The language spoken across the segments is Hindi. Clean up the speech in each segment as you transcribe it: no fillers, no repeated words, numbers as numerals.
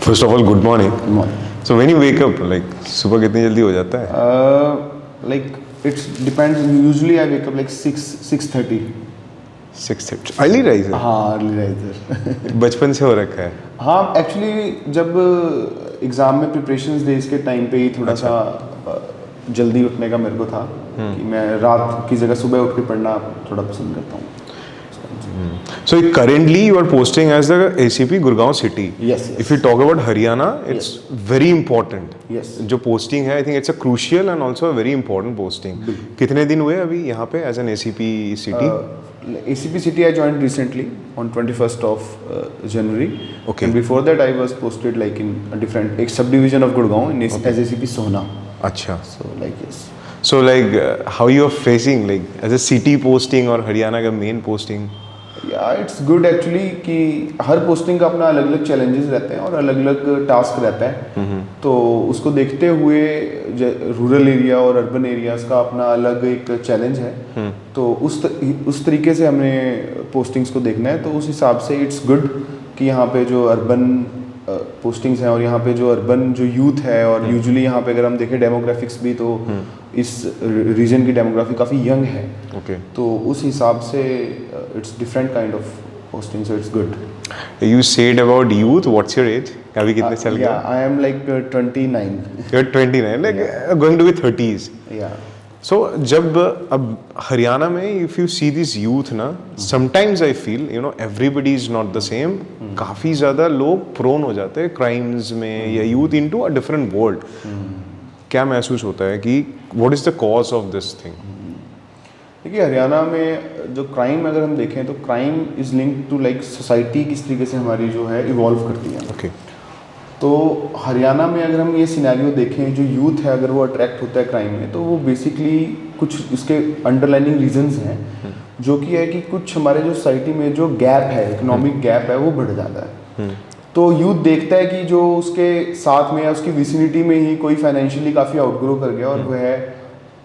First of all good morning. Good morning. So when you wake up like सुबह कितनी जल्दी हो जाता है? Like it depends. Usually I wake up like 6:30. 6:30 early riser. हाँ early riser. बचपन से हो रखा है। हाँ एक्चुअली जब एग्ज़ाम में प्रिपरेशंस डेज के टाइम पे ही थोड़ा सा जल्दी उठने का मेरे को था कि मैं रात की जगह सुबह उठ के पढ़ना थोड़ा पसंद करता हूँ। So currently you are posting as the ACP Gurgaon city. Yes, yes. If you talk about Haryana, it's very important. Yes. जो posting है, I think it's a crucial and also a very important posting. कितने दिन हुए अभी यहाँ पे as an ACP city? ACP city I joined recently on 21st of January. Okay. And before that I was posted like in a different एक subdivision of Gurgaon in as ACP Sohna. अच्छा. So like yes. So like how you are facing like as a city posting और हरियाणा का main posting? या इट्स गुड एक्चुअली कि हर पोस्टिंग का अपना अलग अलग चैलेंजेस रहते हैं और अलग अलग टास्क रहता है। तो उसको देखते हुए रूरल एरिया और अर्बन एरियाज का अपना अलग एक चैलेंज है। तो उस तरीके से हमें पोस्टिंग्स को देखना है। तो उस हिसाब से इट्स गुड कि यहाँ पे जो अर्बन पोस्टिंग्स हैं और यहाँ पे जो अर्बन जो यूथ है और यूजुअली यहाँ पे अगर हम देखें डेमोग्राफिक्स भी तो इस रीजन की डेमोग्राफी काफ़ी यंग है। Okay. तो उस हिसाब से it's different kind of posting so it's good. You said about youth. What's your age? अभी कितने साल के? I am like 29। You're 29, like going to be 30s. या So जब अब हरियाणा में if you see this youth ना, sometimes I feel you know everybody is not the same. काफ़ी ज़्यादा लोग prone हो जाते हैं crimes में या youth into a different world. क्या महसूस होता है कि what is the cause of this thing? देखिए हरियाणा में जो क्राइम अगर हम देखें तो crime is linked to like society किस तरीके से हमारी जो है इवॉल्व करती है। Okay. तो हरियाणा में अगर हम ये सिनेरियो देखें जो यूथ है अगर वो अट्रैक्ट होता है क्राइम में तो वो बेसिकली कुछ इसके अंडरलाइनिंग रीजंस हैं जो कि है कि कुछ हमारे जो सोसाइटी में जो गैप है इकोनॉमिक गैप है वो बढ़ जाता है। तो यूथ देखता है कि जो उसके साथ में या उसकी विसिनिटी में ही कोई फाइनेंशियली काफ़ी आउटग्रो कर गया और वह है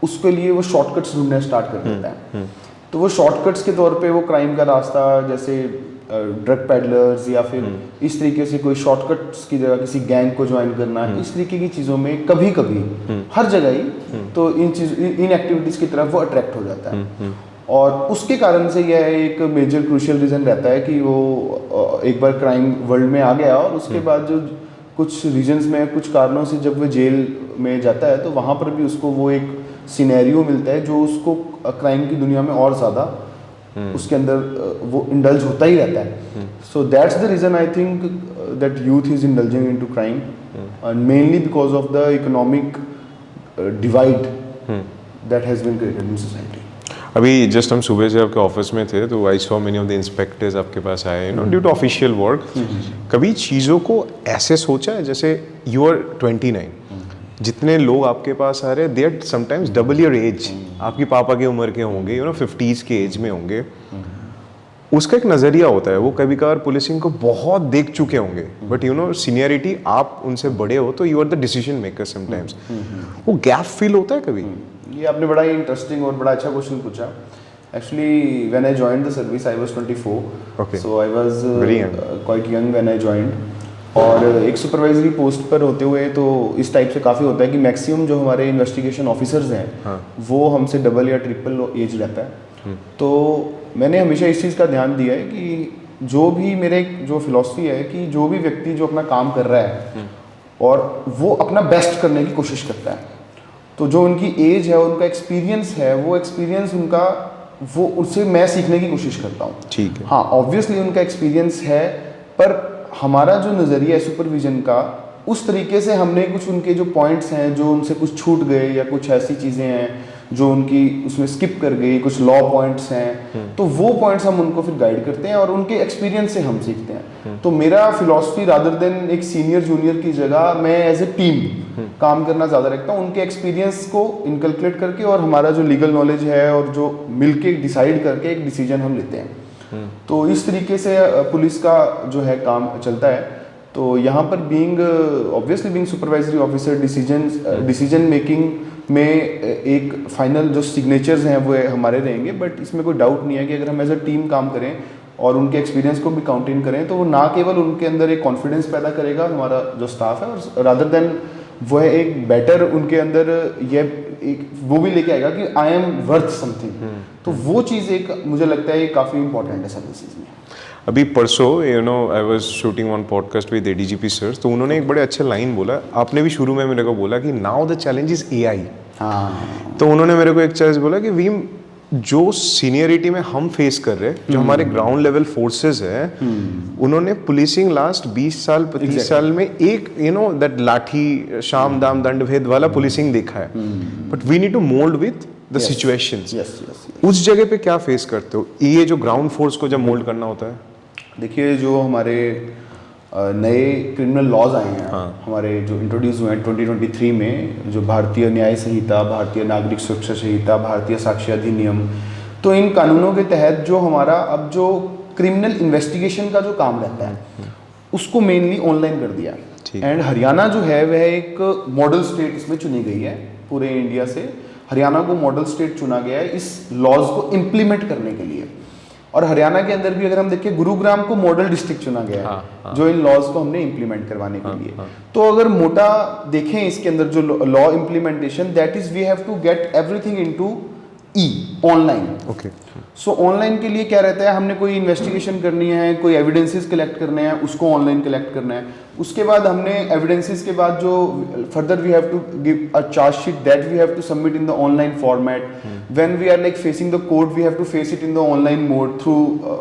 उसके लिए वो शॉर्टकट्स ढूंढना स्टार्ट कर देता है। तो वो शॉर्टकट्स के तौर पे वो क्राइम का रास्ता जैसे ड्रग पैडलर्स या फिर इस तरीके से कोई शॉर्टकट्स की जगह किसी गैंग को ज्वाइन करना इस तरीके की चीज़ों में कभी कभी हर जगह ही तो इन एक्टिविटीज़ की तरफ वो अट्रैक्ट हो जाता है। और उसके कारण से यह एक मेजर क्रूशियल रीज़न रहता है कि वो एक बार क्राइम वर्ल्ड में आ गया और उसके बाद जो कुछ रीजन्स में कुछ कारणों से जब वो जेल में जाता है तो वहाँ पर भी उसको वो एक सिनेरियो मिलता है जो उसको क्राइम की दुनिया में और ज़्यादा उसके अंदर वो इंडल्ज होता ही रहता है। So that's the reason I think that youth is indulging into crime and mainly because of the economic divide that has been created in society. अभी जस्ट हम सुबह से आपके ऑफिस में थे तो I saw many of the inspectors आपके पास आए you know due to official work. कभी चीज़ों को ऐसे सोचा है जैसे यू आर 29 जितने लोग आपके पास आ रहे हैं they are sometimes double your age, आपकी पापा की उम्र के होंगे यू नो 50s के एज में होंगे। उसका एक नज़रिया होता है वो कभी कभार पुलिसिंग को बहुत देख चुके होंगे बट यू नो सीनियरिटी आप उनसे बड़े हो तो you are the decision maker sometimes. वो गैप फील होता है कभी? ये आपने बड़ा ही इंटरेस्टिंग और बड़ा अच्छा क्वेश्चन पूछा। Actually when I joined the service I was 24 so I was quite young when I joined. और एक सुपरवाइजरी पोस्ट पर होते हुए तो इस टाइप से काफ़ी होता है कि मैक्सिमम जो हमारे इन्वेस्टिगेशन ऑफिसर्स हैं वो हमसे डबल या ट्रिपल एज रहता है। तो मैंने हमेशा इस चीज़ का ध्यान दिया है कि जो भी मेरे जो फिलॉसफी है कि जो भी व्यक्ति जो अपना काम कर रहा है और वो अपना बेस्ट करने की कोशिश करता है तो जो उनकी एज है उनका एक्सपीरियंस है वो एक्सपीरियंस उनका वो उससे मैं सीखने की कोशिश करता हूँ। ठीक है। हाँ ऑब्वियसली उनका एक्सपीरियंस है पर हमारा जो नज़रिया है सुपरविजन का उस तरीके से हमने कुछ उनके जो पॉइंट्स हैं जो उनसे कुछ छूट गए या कुछ ऐसी चीज़ें हैं जो उनकी उसमें स्किप कर गई कुछ लॉ पॉइंट्स हैं तो वो पॉइंट्स हम उनको फिर गाइड करते हैं और उनके एक्सपीरियंस से हम सीखते हैं। तो मेरा फिलॉसफी रादर देन एक सीनियर जूनियर की जगह मैं एज ए टीम काम करना ज़्यादा रखता हूँ उनके एक्सपीरियंस को इनकलकुलेट करके और हमारा जो लीगल नॉलेज है और जो मिलके डिसाइड करके एक डिसीजन हम लेते हैं। तो इस तरीके से पुलिस का जो है काम चलता है। तो यहाँ पर being obviously being supervisory officer decision making में एक फाइनल जो सिग्नेचर्स हैं वो हमारे रहेंगे बट इसमें कोई डाउट नहीं है कि अगर हम एज अ टीम काम करें और उनके एक्सपीरियंस को भी काउंट इन करें, तो वो ना केवल उनके अंदर एक कॉन्फिडेंस पैदा करेगा हमारा जो स्टाफ है, और रादर देन वो है एक बेटर उनके अंदर ये एक वो भी लेके आएगा कि आई एम वर्थ समथिंग। तो वो चीज़ एक मुझे लगता है ये काफ़ी इंपॉर्टेंट है सर्विसेज में। अभी परसों I was shooting on podcast with ADGP sir, तो उन्होंने एक बड़े अच्छे लाइन बोला, आपने भी शुरू में मेरे को बोला कि now the challenge is AI. हाँ, तो उन्होंने मेरे को एक चीज़ बोला कि वी जो सीनियरिटी में हम फेस कर रहे हैं, जो हमारे ग्राउंड लेवल फोर्सेस है, उन्होंने पुलिसिंग लास्ट 20 साल 25 साल में एक दैट लाठी शाम दाम दंड भेद वाला पुलिसिंग देखा है, but we need to mould with the situations. उस जगह पे क्या फेस करते हो, ये जो ग्राउंड फोर्स को जब मोल्ड करना होता है? देखिए जो हमारे नए क्रिमिनल लॉज आए हैं, हमारे जो इंट्रोड्यूस हुए हैं 2023 में, जो भारतीय न्याय संहिता, भारतीय नागरिक सुरक्षा संहिता, भारतीय साक्ष्य अधिनियम, तो इन कानूनों के तहत जो हमारा अब जो क्रिमिनल इन्वेस्टिगेशन का जो काम रहता है उसको मेनली ऑनलाइन कर दिया। एंड हरियाणा जो है वह एक मॉडल स्टेट इसमें चुनी गई है, पूरे इंडिया से हरियाणा को मॉडल स्टेट चुना गया है इस लॉज को इम्प्लीमेंट करने के लिए। और हरियाणा के अंदर भी अगर हम देखें, गुरुग्राम को मॉडल डिस्ट्रिक्ट चुना गया है जो इन लॉज को हमने इम्प्लीमेंट करवाने के लिए। तो अगर मोटा देखें इसके अंदर जो law implementation, that is we have to get everything into online. Okay, so online के लिए क्या रहता है, हमने कोई इन्वेस्टिगेशन करनी है, कोई एविडेंसेस कलेक्ट करने हैं, उसको ऑनलाइन कलेक्ट करना है। उसके बाद हमने एविडेंसेस के बाद जो further we have to give a chargesheet that we have to submit in the online format. When we are like facing the court we have to face it in the online mode through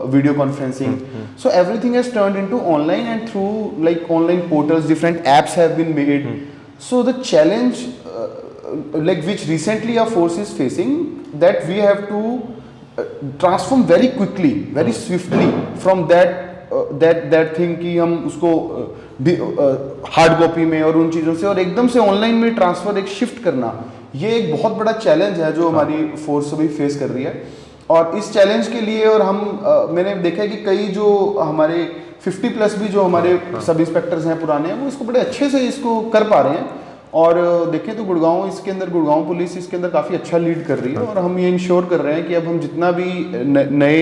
video conferencing. So everything has turned into online and through like online portals, different apps have been made. So the challenge like which recently our force is facing, that we have to transform very quickly, very swiftly from that thing कि हम उसको हार्ड कॉपी में और उन चीज़ों से और एकदम से ऑनलाइन में ट्रांसफर एक शिफ्ट करना, ये एक बहुत बड़ा चैलेंज है जो हमारी फोर्स अभी फेस कर रही है। और इस चैलेंज के लिए और हम मैंने देखा है कि कई जो हमारे 50+ भी जो हमारे सब इंस्पेक्टर्स हैं पुराने हैं, वो इसको बड़े अच्छे से इसको कर पा रहे हैं। और देखें तो गुड़गांव इसके अंदर, गुड़गांव पुलिस इसके अंदर काफ़ी अच्छा लीड कर रही है। और हम ये इंश्योर कर रहे हैं कि अब हम जितना भी नए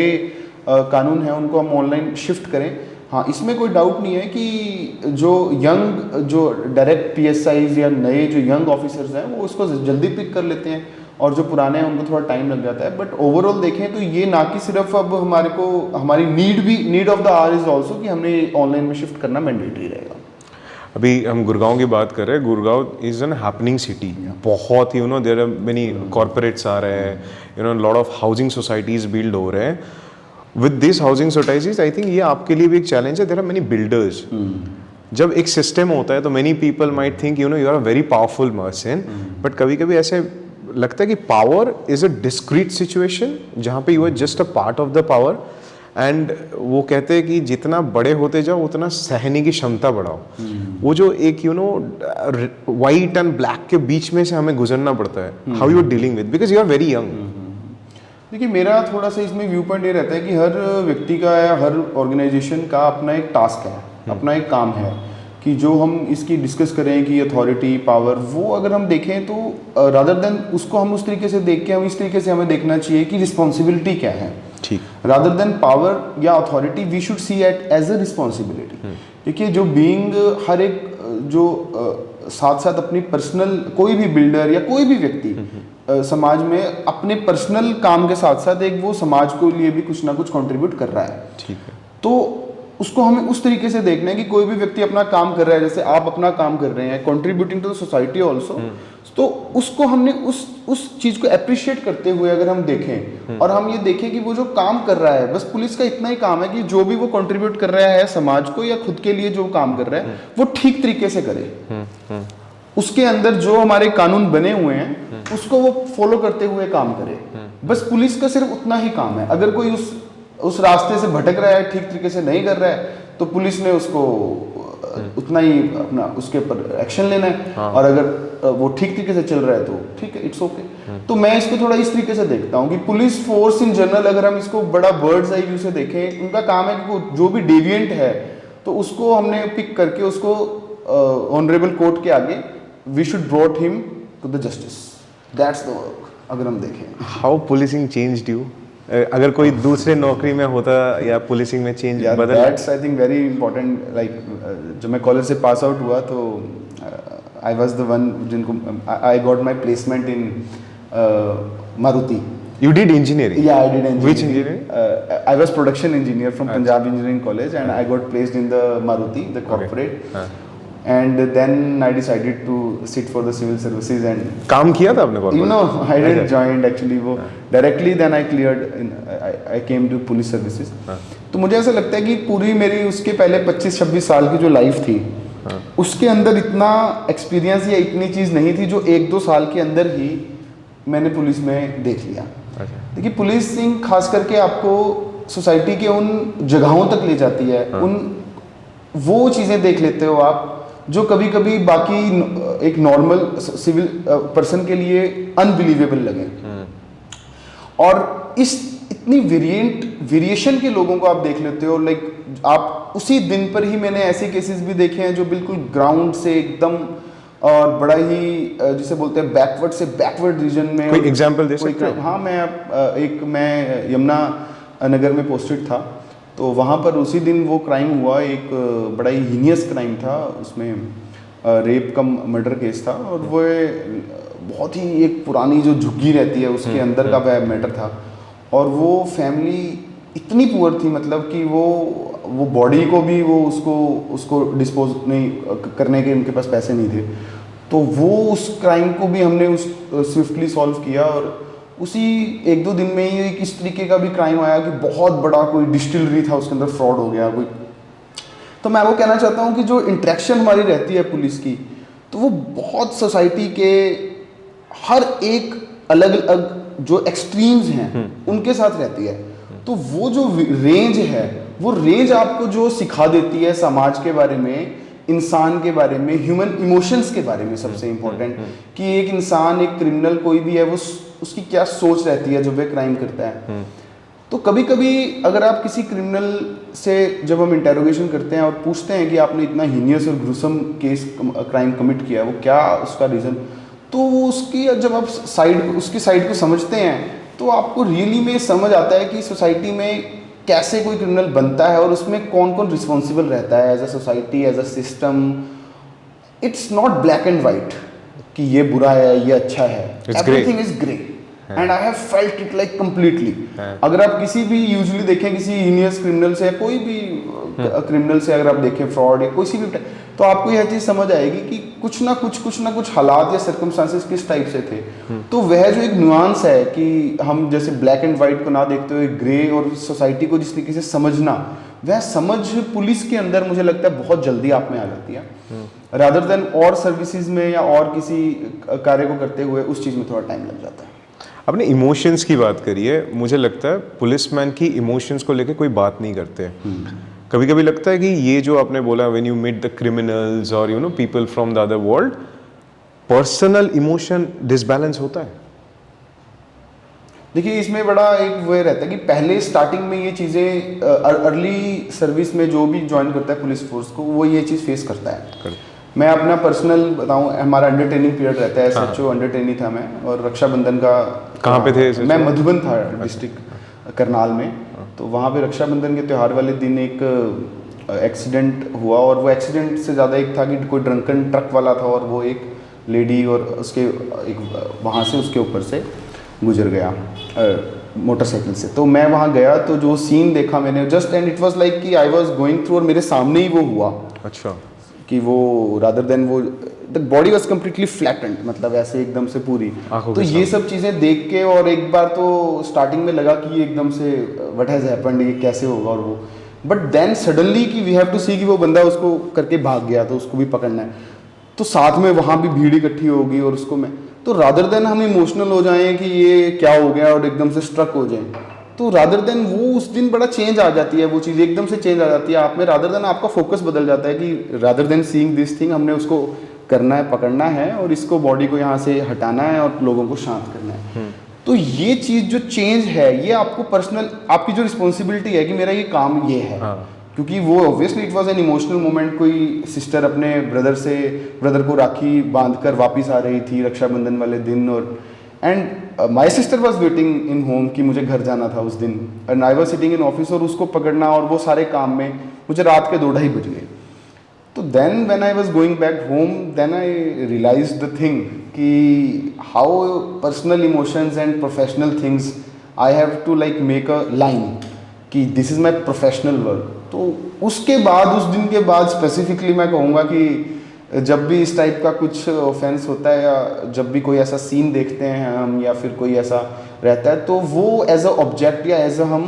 कानून हैं उनको हम ऑनलाइन शिफ्ट करें। हाँ, इसमें कोई डाउट नहीं है कि जो यंग जो डायरेक्ट PSIs या नए जो यंग ऑफिसर्स हैं वो उसको जल्दी पिक कर लेते हैं, और जो पुराने हैं उनको थोड़ा टाइम लग जाता है। बट ओवरऑल देखें तो ये ना कि सिर्फ अब हमारे को हमारी need of the our is also कि हमने ऑनलाइन में शिफ्ट करना मैंडेटरी रहेगा। अभी हम गुड़गांव की बात कर रहे हैं, Gurgaon is an happening city, बहुत ही देयर आर मेनी कॉर्पोरेट्स आ रहे हैं, lot of housing societies build हो रहे हैं। With this housing societies I think ये आपके लिए भी एक चैलेंज है, देयर आर मेनी बिल्डर्स। जब एक सिस्टम होता है तो many people might think you are a very powerful person, but कभी कभी ऐसे लगता है कि power is a discrete situation जहाँ पे you are just a part of the power. And वो कहते हैं कि जितना बड़े होते जाओ उतना सहने की क्षमता बढ़ाओ। वो जो एक वाइट एंड ब्लैक के बीच में से हमें गुजरना पड़ता है, how you are dealing with, because you are very young. देखिए मेरा थोड़ा सा इसमें व्यू पॉइंट ये रहता है कि हर व्यक्ति का या हर ऑर्गेनाइजेशन का अपना एक टास्क है, अपना एक काम है कि जो हम इसकी डिस्कस करें कि अथॉरिटी पावर, वो अगर हम देखें तो रादर देन उसको हम उस तरीके से देख के हम इस तरीके से हमें देखना चाहिए कि रिस्पॉन्सिबिलिटी क्या है। ठीक, रादर देन पावर या authority we should see it as a responsibility. देखिए जो बीइंग हर एक जो साथ साथ अपनी पर्सनल, कोई भी बिल्डर या कोई भी व्यक्ति समाज में अपने पर्सनल काम के साथ साथ एक वो समाज को लिए भी कुछ ना कुछ कंट्रीब्यूट कर रहा है। ठीक है, तो उसको हमें उस तरीके से देखना है कि कोई भी व्यक्ति अपना काम कर रहा है, जैसे आप अपना काम कर रहे हैं contributing to the society also, तो उसको हमने उस चीज़ को अप्रिशिएट करते हुए अगर हम देखें और हम ये देखें कि वो जो काम कर रहा है, बस पुलिस का इतना ही काम है कि जो भी वो कंट्रीब्यूट कर रहा है समाज को या खुद के लिए जो काम कर रहा है वो ठीक तरीके से करे। उसके अंदर जो हमारे कानून बने हुए हैं उसको वो फॉलो करते हुए काम करे। बस पुलिस का सिर्फ उतना ही काम है। अगर कोई उस रास्ते से भटक रहा है, ठीक तरीके से नहीं कर रहा है, तो पुलिस ने उसको उतना ही अपना उसके ऊपर एक्शन लेना है। और अगर वो ठीक तरीके से चल रहा है तो ठीक है, इट्स ओके। तो मैं इसको थोड़ा इस तरीके से देखता हूँ कि पुलिस फोर्स इन जनरल, अगर हम इसको बड़ा बर्ड्स आई व्यू से देखें, उनका काम है कि जो भी डेविएंट है तो उसको हमने पिक करके उसको ऑनरेबल कोर्ट के आगे we should brought him to the justice. That's the work. अगर हम देखें हाउ पुलिसिंग चेंज्ड यू अगर कोई दूसरे नौकरी में होता या पुलिसिंग में चेंज बदल that's I think very important. Like जब मैं कॉलेज से पास आउट हुआ तो आई वाज द वन जिनको I got my placement in Maruti. You did engineering? Yeah, I did engineering. Which engineering? I was production engineer from Punjab Engineering College, and I got placed in the Maruti, the corporate. Okay. And then I decided to sit for the civil services and. काम किया था आपने corporate? You know, I didn't join actually वो directly. Then I cleared. I came to police services. तो मुझे ऐसा लगता है कि पूरी मेरी उसके पहले 25-26 साल की जो लाइफ थी, उसके अंदर इतना एक्सपीरियंस या इतनी चीज़ नहीं थी जो 1-2 साल के अंदर ही मैंने पुलिस में देख लिया। देखिए पुलिसिंग खास करके आपको सोसाइटी के उन जगहों तक ले जाती है, उन वो चीज़ें देख लेते हो आप जो कभी कभी बाकी एक नॉर्मल सिविल पर्सन के लिए अनबिलीवेबल लगे। और इस इतनी वेरिएशन के लोगों को आप देख लेते हो। लाइक आप उसी दिन पर ही मैंने ऐसे केसेस भी देखे हैं जो बिल्कुल ग्राउंड से एकदम और बड़ा ही जिसे बोलते हैं बैकवर्ड से बैकवर्ड रीजन में। कोई एग्जांपल दे सकते हो? हाँ, मैं यमुना नगर में पोस्टेड था, तो वहाँ पर उसी दिन वो क्राइम हुआ। एक बड़ा ही हीनियस क्राइम था, उसमें रेप कम मर्डर केस था, और वो बहुत ही एक पुरानी जो झुग्गी रहती है उसके अंदर का वह मैटर था। और वो फैमिली इतनी पुअर थी, मतलब कि वो बॉडी को भी वो उसको डिस्पोज नहीं करने के उनके पास पैसे नहीं थे। तो वो उस क्राइम को भी हमने उस स्विफ्टली सॉल्व किया, और उसी 1-2 दिन में ही एक इस तरीके का भी क्राइम आया कि बहुत बड़ा कोई डिस्टिलरी था, उसके अंदर फ्रॉड हो गया कोई। तो मैं वो कहना चाहता हूँ कि जो इंटरेक्शन हमारी रहती है पुलिस की, तो वो बहुत सोसाइटी के हर एक अलग अलग जो एक्सट्रीम्स हैं उनके साथ रहती है। तो वो जो रेंज है, वो रेंज आपको जो सिखा देती है समाज के बारे में, इंसान के बारे में, ह्यूमन इमोशंस के बारे में। सबसे इम्पोर्टेंट कि एक इंसान, एक क्रिमिनल कोई भी है, वो उसकी क्या सोच रहती है जब वह क्राइम करता है। तो कभी कभी अगर आप किसी क्रिमिनल से जब हम इंटेरोगेशन करते हैं और पूछते हैं कि आपने इतना हीनियस और ग्रुसम केस क्राइम कमिट किया, वो क्या उसका रीज़न, तो उसकी जब आप उसकी साइड को समझते हैं तो आपको रियली में समझ आता है कि सोसाइटी में कैसे कोई क्रिमिनल बनता है और उसमें कौन कौन रिस्पॉन्सिबल रहता है as a society, as a system. It's not black and white कि ये बुरा है, ये अच्छा है। Everything is grey and I have felt it like completely. अगर आप किसी भी यूजुअली देखें किसी हीनियस क्रिमिनल से, कोई भी क्रिमिनल से अगर आप देखें फ्रॉड या कोई भी, तो आपको यह चीज़ समझ आएगी कि कुछ ना कुछ हालात या सर्कमस्टांसेस किस टाइप से थे। तो वह जो एक न्यूआंस है कि हम जैसे ब्लैक एंड वाइट को ना देखते हुए ग्रे और सोसाइटी को जिस तरीके से समझना, वह समझ पुलिस के अंदर मुझे लगता है बहुत जल्दी आप में आ जाती है, रादर देन और सर्विसेज में या और किसी कार्य को करते हुए उस चीज़ में थोड़ा टाइम लग जाता है। आपने इमोशंस की बात करी है, मुझे लगता है पुलिसमैन की इमोशंस को लेके कोई बात नहीं करते। कभी कभी लगता है कि ये जो आपने बोला when you meet the criminals और people from the other world, personal emotion disbalance होता है। देखिए इसमें बड़ा एक वो रहता है कि पहले स्टार्टिंग में ये चीज़ें अर्ली सर्विस में जो भी ज्वाइन करता है पुलिस फोर्स को, वो ये चीज़ फेस करता है। मैं अपना पर्सनल बताऊं, हमारा अंडर ट्रेनिंग पीरियड रहता है, SHO अंडर ट्रेनिंग था मैं, और रक्षाबंधन का कहाँ पे थे? मैं मधुबन था, डिस्ट्रिक्ट करनाल में। तो वहाँ पे रक्षाबंधन के त्यौहार वाले दिन एक एक्सीडेंट हुआ, और वो एक्सीडेंट से ज़्यादा एक था कि कोई ड्रंकन ट्रक वाला था और वो एक लेडी और उसके एक वहाँ से उसके ऊपर से गुजर गया मोटरसाइकिल से। तो मैं वहाँ गया तो जो सीन देखा मैंने just, and it was like कि आई वाज गोइंग थ्रू और मेरे सामने ही वो हुआ। अच्छा। कि वो रादर देन वो the body was completely flattened, मतलब ऐसे एकदम से पूरी। तो ये सब चीज़ें देख के, और एक बार तो स्टार्टिंग में लगा कि एकदम से व्हाट हैज़ हैपेंड, ये कैसे होगा, और वो बट देन सडनली कि वी हैव टू सी कि वो बंदा उसको करके भाग गया, तो उसको भी पकड़ना है। तो साथ में वहाँ भी भीड़ इकट्ठी होगी और उसको मैं, तो रादर देन हम इमोशनल हो जाएं कि ये क्या हो गया और एकदम से स्ट्रक हो जाएं, तो रादर देन वो उस दिन बड़ा चेंज आ जाती है, वो चीज़ एकदम से चेंज आ जाती है आप में। रादर देन आपका फोकस बदल जाता है कि rather than seeing this thing, हमने उसको करना है, पकड़ना है और इसको बॉडी को यहाँ से हटाना है और लोगों को शांत करना है। तो ये चीज़ जो चेंज है, ये आपको पर्सनल, आपकी जो रिस्पॉन्सिबिलिटी है कि मेरा ये काम ये है। क्योंकि वो obviously it was an emotional moment. कोई सिस्टर अपने ब्रदर को राखी बांधकर वापस आ रही थी रक्षाबंधन वाले दिन, और and my sister was waiting in home कि मुझे घर जाना था उस दिन, and I was sitting in office, और उसको पकड़ना और वो सारे काम में मुझे रात के 2-2:30 बज गए. तो then when I was going back home, then I realize the thing कि how personal emotions and professional things I have to like make a line कि this is my professional work. तो उसके बाद, उस दिन के बाद स्पेसिफिकली मैं कहूँगा कि जब भी इस टाइप का कुछ ऑफेंस होता है या जब भी कोई ऐसा सीन देखते हैं हम या फिर कोई ऐसा रहता है, तो वो एज अ ऑब्जेक्ट या एज अ हम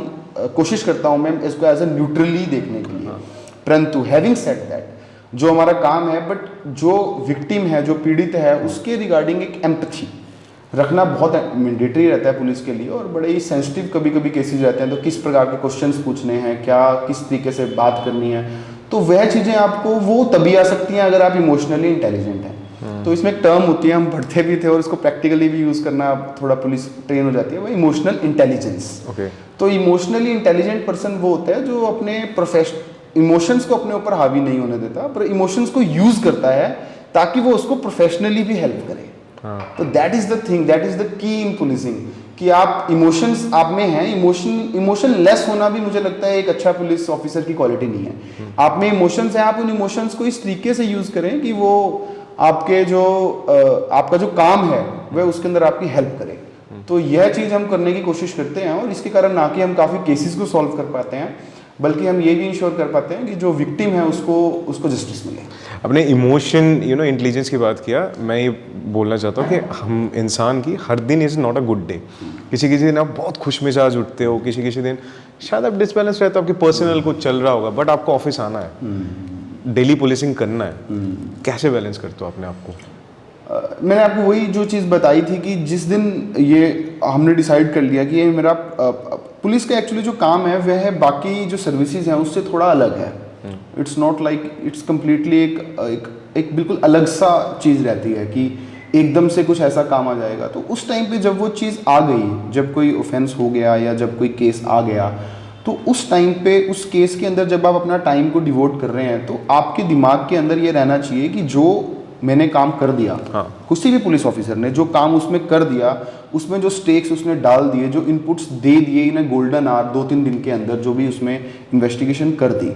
कोशिश करता हूँ मैं इसको एज अ न्यूट्रली देखने के लिए. परंतु हैविंग सेड दैट, जो हमारा काम है, बट जो विक्टिम है, जो पीड़ित है, उसके रिगार्डिंग एक एम्पैथी रखना बहुत मैंडेटरी रहता है पुलिस के लिए. और बड़े ही सेंसिटिव कभी कभी केसेस रहते हैं, तो किस प्रकार के क्वेश्चंस पूछने हैं, क्या किस तरीके से बात करनी है, तो वह चीज़ें आपको वो तभी आ सकती हैं अगर आप इमोशनली इंटेलिजेंट हैं. तो इसमें एक टर्म होती है, हम पढ़ते भी थे और इसको प्रैक्टिकली भी यूज़ करना थोड़ा पुलिस ट्रेन हो जाती है, वो इमोशनल इंटेलिजेंस. तो इमोशनली इंटेलिजेंट पर्सन वो होता है जो अपने इमोशंस को अपने ऊपर हावी नहीं होने देता, पर इमोशंस को यूज़ करता है ताकि वो उसको प्रोफेशनली भी हेल्प करे. तो that is the thing, that is the key in policing कि आप इमोशंस आप में हैं. इमोशन लेस होना भी मुझे लगता है एक अच्छा पुलिस ऑफिसर की क्वालिटी नहीं है. आप में इमोशंस हैं, आप उन इमोशंस को इस तरीके से यूज़ करें कि वो आपके जो आपका जो काम है वह उसके अंदर आपकी हेल्प करे. तो यह चीज़ हम करने की कोशिश करते हैं, और इसके कारण ना कि हम काफ़ी केसेस को सॉल्व कर पाते हैं, बल्कि हम ये भी इंश्योर कर पाते हैं कि जो विक्टिम है उसको जस्टिस मिले. अपने इमोशन इंटेलिजेंस की बात किया, मैं ये बोलना चाहता हूँ कि हम इंसान की हर दिन is not a good day. किसी दिन आप बहुत खुश मिजाज उठते हो, किसी दिन शायद आप डिसबैलेंस रहते हो, आपकी पर्सनल कुछ चल रहा होगा, बट आपको ऑफिस आना है, डेली पुलिसिंग करना है. कैसे बैलेंस करते हो अपने आप को? मैंने आपको वही जो चीज़ बताई थी कि जिस दिन ये हमने डिसाइड कर लिया कि ये मेरा पुलिस का एक्चुअली जो काम है वह है बाकी जो सर्विसेज हैं उससे थोड़ा अलग है. It's not like, it's completely एक बिल्कुल अलग सा चीज़ रहती है कि एकदम से कुछ ऐसा काम आ जाएगा. तो उस टाइम पे जब वो चीज़ आ गई, जब कोई ऑफेंस हो गया या जब कोई केस आ गया, तो उस टाइम पे उस केस के अंदर जब आप अपना टाइम को डिवोट कर रहे हैं, तो आपके दिमाग के अंदर ये रहना चाहिए कि जो मैंने काम कर दिया, किसी भी पुलिस ऑफिसर ने जो काम उसमें कर दिया, उसमें जो स्टेक्स उसने डाल दिए, जो इनपुट्स दे दिए इन गोल्डन आवर 2-3 दिन के अंदर, जो भी उसमें इन्वेस्टिगेशन कर दी,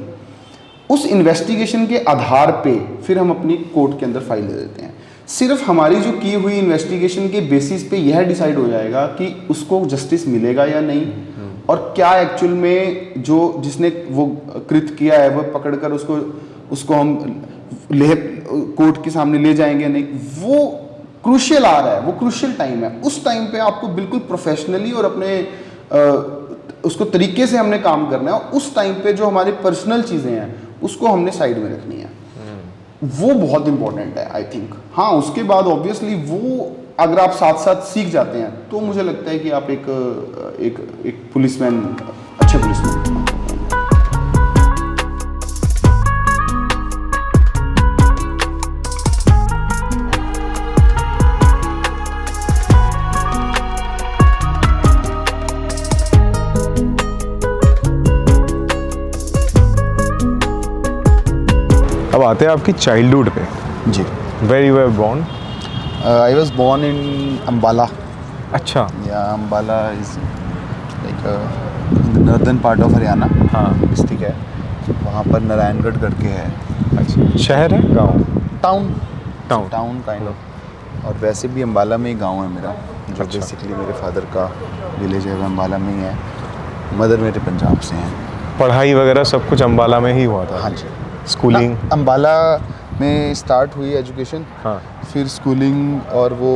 उस इन्वेस्टिगेशन के आधार पे फिर हम अपनी कोर्ट के अंदर फाइल दे देते हैं. सिर्फ हमारी जो की हुई इन्वेस्टिगेशन के बेसिस पे यह डिसाइड हो जाएगा कि उसको जस्टिस मिलेगा या नहीं, और क्या एक्चुअल में जो जिसने वो कृत किया है वो पकड़कर उसको हम कोर्ट के सामने ले जाएंगे नहीं. वो क्रूशियल आ रहा है, वो क्रूशियल टाइम है. उस टाइम पे आपको बिल्कुल प्रोफेशनली और अपने उसको तरीके से हमने काम करना है, और उस टाइम पे जो हमारी पर्सनल चीज़ें हैं उसको हमने साइड में रखनी है. वो बहुत इंपॉर्टेंट है आई थिंक. हाँ, उसके बाद ऑब्वियसली वो अगर आप साथ साथ सीख जाते हैं तो मुझे लगता है कि आप एक पुलिसमैन, अच्छे पुलिसमैन. अब आते हैं आपकी चाइल्डहुड पे. जी. Where you were born? I was born in Ambala. अच्छा. या Ambala is like northern part of Haryana. हाँ, डिस्ट्रिक्ट है वहाँ पर. नारायणगढ़ करके है. अच्छा, शहर है, गाँव? Town kind of. और वैसे भी अम्बाला में ही गांव है मेरा, जो बेसिकली मेरे फादर का विलेज है वो अम्बाला में ही है. मदर मेरे पंजाब से हैं. पढ़ाई वगैरह सब कुछ अम्बाला में ही हुआ था? हाँ जी. स्कूलिंग अम्बाला में स्टार्ट हुई एजुकेशन. हाँ. फिर स्कूलिंग और वो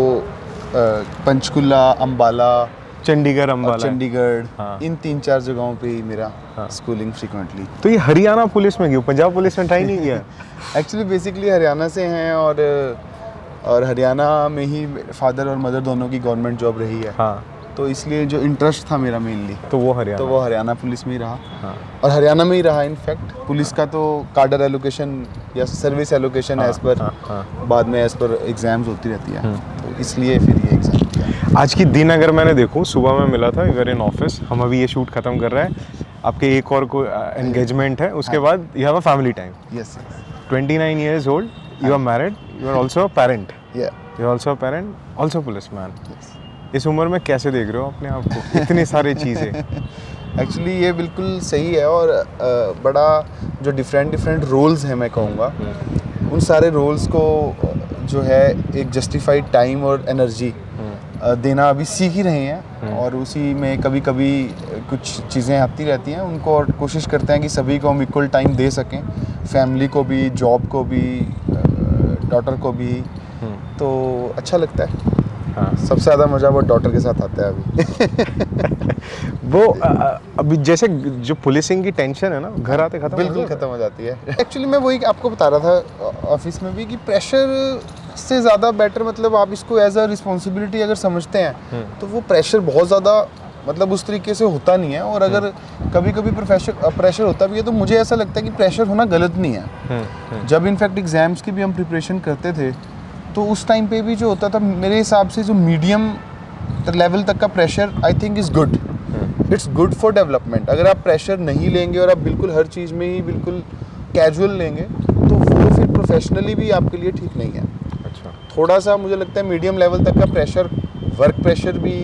पंचकुला, अम्बाला, चंडीगढ़, हाँ. इन 3-4 जगहों पे ही मेरा स्कूलिंग फ्रीक्वेंटली. तो ये हरियाणा पुलिस में क्यों, पंजाब पुलिस में ट्राई नहीं किया? एक्चुअली बेसिकली हरियाणा से हैं, और हरियाणा में ही फादर और मदर दोनों की गवर्नमेंट जॉब रही है. हाँ. तो इसलिए जो इंटरेस्ट था मेरा मेनली तो वो हरियाणा पुलिस में ही रहा. हाँ. और हरियाणा में ही रहा इनफैक्ट. पुलिस का तो कार्डर एलोकेशन या सर्विस एलोकेशन एज पर बाद में एज पर एग्जाम्स होती रहती है. तो इसलिए फिर ये एग्जाम किया. आज की दिन अगर मैंने देखूँ, सुबह में मिला था, यूर इन ऑफिस, हम अभी ये शूट खत्म कर रहे हैं, आपके एक और को एंगेजमेंट है, उसके बाद you have a family time. Yes. 29 years old, you are married, you are also a parent. Yeah. You are also a parent, also policeman. Yes. इस उम्र में कैसे देख रहे हो अपने आप को, इतनी सारी चीज़ें? एक्चुअली ये बिल्कुल सही है, और बड़ा जो डिफरेंट रोल्स हैं मैं कहूँगा, उन सारे रोल्स को जो है एक जस्टिफाइड टाइम और एनर्जी देना अभी सीख ही रहे हैं, और उसी में कभी कभी कुछ चीज़ें आती रहती हैं उनको, और कोशिश करते हैं कि सभी को हम इक्वल टाइम दे सकें, फैमिली को भी, जॉब को भी, डॉटर को भी, तो अच्छा लगता है। हाँ। सबसे ज़्यादा मज़ा वो डॉटर के साथ आता है अभी। वो अभी जैसे जो पुलिसिंग की टेंशन है ना, घर आते खत्म बिल्कुल ख़त्म हो जाती है। एक्चुअली मैं वही आपको बता रहा था ऑफिस में भी कि प्रेशर से ज़्यादा बेटर, मतलब आप इसको एज अ रिस्पॉन्सिबिलिटी अगर समझते हैं तो वो प्रेशर बहुत ज़्यादा मतलब उस तरीके से होता नहीं है। और अगर कभी कभी प्रेशर होता भी है तो मुझे ऐसा लगता है कि प्रेशर होना गलत नहीं है। जब इनफैक्ट एग्ज़ाम्स की भी हम प्रिपरेशन करते थे तो उस टाइम पे भी जो होता था, मेरे हिसाब से जो मीडियम लेवल तक का pressure I think is good, it's good for development. अगर आप प्रेशर नहीं लेंगे और आप बिल्कुल हर चीज़ में ही बिल्कुल कैजुअल लेंगे तो वो फिर प्रोफेशनली भी आपके लिए ठीक नहीं है। अच्छा। थोड़ा सा मुझे लगता है मीडियम लेवल तक का प्रेशर, वर्क प्रेशर भी